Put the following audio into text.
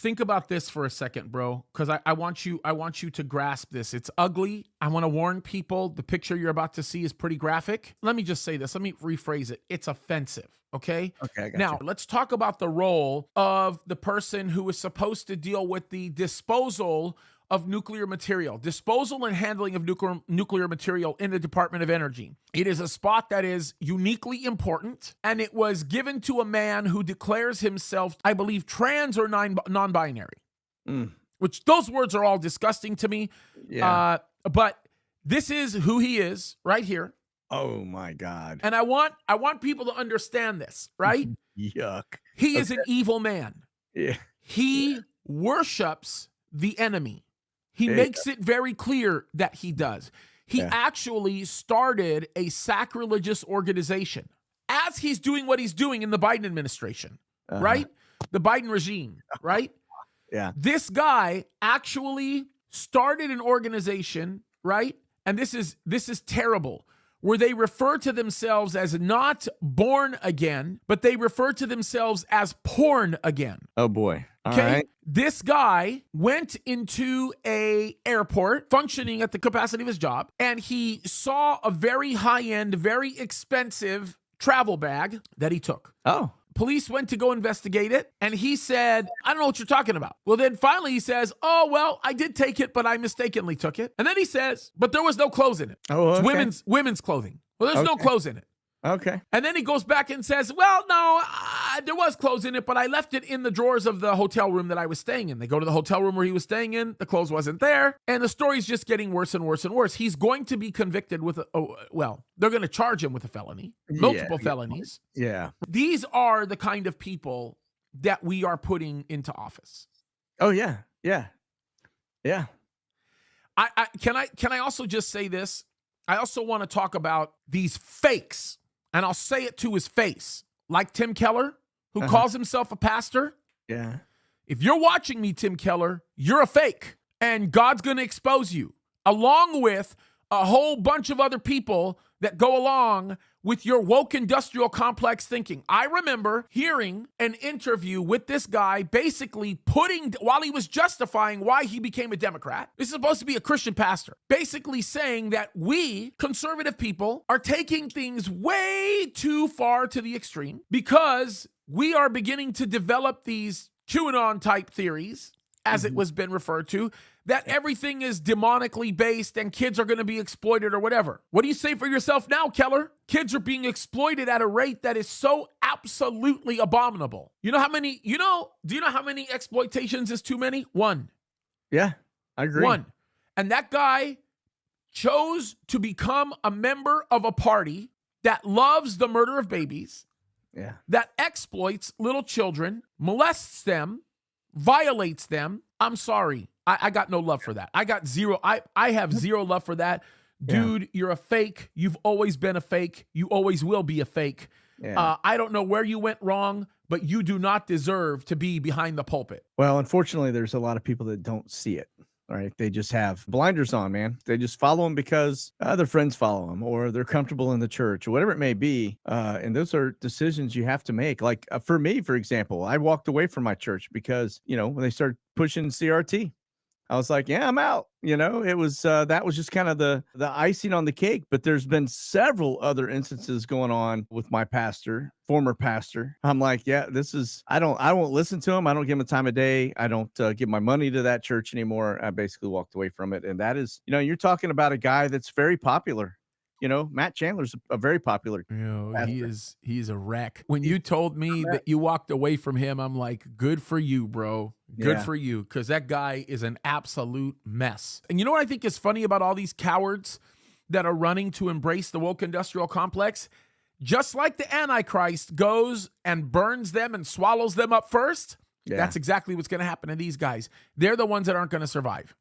think about this for a second, bro, because I want you to grasp this. It's ugly. I want to warn people. The picture you're about to see is pretty graphic. Let me just say this. Let me rephrase it. It's offensive. Okay. Okay, I got Now, you. let's talk about the role of the person who is supposed to deal with the disposal of nuclear material, disposal and handling of nuclear material in the Department of Energy. It is a spot that is uniquely important, and it was given to a man who declares himself, I believe, trans or non-binary, which those words are all disgusting to me. Yeah. But this is who he is right here. Oh my God. And I want people to understand this, right? Yuck. He is an evil man. Yeah. He worships the enemy. He makes it very clear that he does. He actually started a sacrilegious organization as he's doing what he's doing in the Biden administration, right? The Biden regime, right? Yeah. This guy actually started an organization, right? And this is terrible, where they refer to themselves as not born again, but they refer to themselves as porn again. Oh boy. All Okay. right. This guy went into a airport functioning at the capacity of his job, and he saw a very high-end, very expensive travel bag that he took. Oh. Police went to go investigate it, and he said, I don't know what you're talking about. Well, then finally he says, oh, well, I did take it, but I mistakenly took it. And then he says, but there was no clothes in it. Oh, okay. It's women's clothing. Well, there's no clothes in it. Okay. And then he goes back and says, well, no, there was clothes in it, but I left it in the drawers of the hotel room that I was staying in. They go to the hotel room where he was staying in. The clothes wasn't there. And the story's just getting worse and worse and worse. He's going to be convicted with, they're going to charge him with a felony, multiple felonies. Yeah. These are the kind of people that we are putting into office. Oh, yeah. Yeah. Yeah. Can I also just say this? I also want to talk about these fakes. And I'll say it to his face, like Tim Keller, who calls himself a pastor. Yeah. If you're watching me, Tim Keller, you're a fake, and God's going to expose you, along with a whole bunch of other people that go along with your woke industrial complex thinking. I remember hearing an interview with this guy basically while he was justifying why he became a Democrat, this is supposed to be a Christian pastor, basically saying that we, conservative people, are taking things way too far to the extreme because we are beginning to develop these QAnon-type theories, as it was been referred to, that everything is demonically based and kids are going to be exploited or whatever. What do you say for yourself now, Keller? Kids are being exploited at a rate that is so absolutely abominable. Do you know how many exploitations is too many? One. Yeah. I agree. One. And that guy chose to become a member of a party that loves the murder of babies, that exploits little children, molests them, violates them. I'm sorry. I got no love for that. I got zero. I have zero love for that. Dude, you're a fake. You've always been a fake. You always will be a fake. Yeah. I don't know where you went wrong, but you do not deserve to be behind the pulpit. Well, unfortunately, there's a lot of people that don't see it. All right. They just have blinders on, man. They just follow them because their friends follow them or they're comfortable in the church or whatever it may be. And those are decisions you have to make. Like for me, for example, I walked away from my church because, when they started pushing CRT, I was like, yeah, I'm out. It was that was just kind of the icing on the cake. But there's been several other instances going on with my former pastor. I'm like, yeah, I won't listen to him. I don't give him a time of day. I don't give my money to that church anymore. I basically walked away from it. And that is, you're talking about a guy that's very popular. Matt Chandler's a very popular. He's a wreck. When you told me that you walked away from him, I'm like, good for you, bro. Good for you. Because that guy is an absolute mess. And you know what I think is funny about all these cowards that are running to embrace the woke industrial complex? Just like the Antichrist goes and burns them and swallows them up first, that's exactly what's going to happen to these guys. They're the ones that aren't going to survive.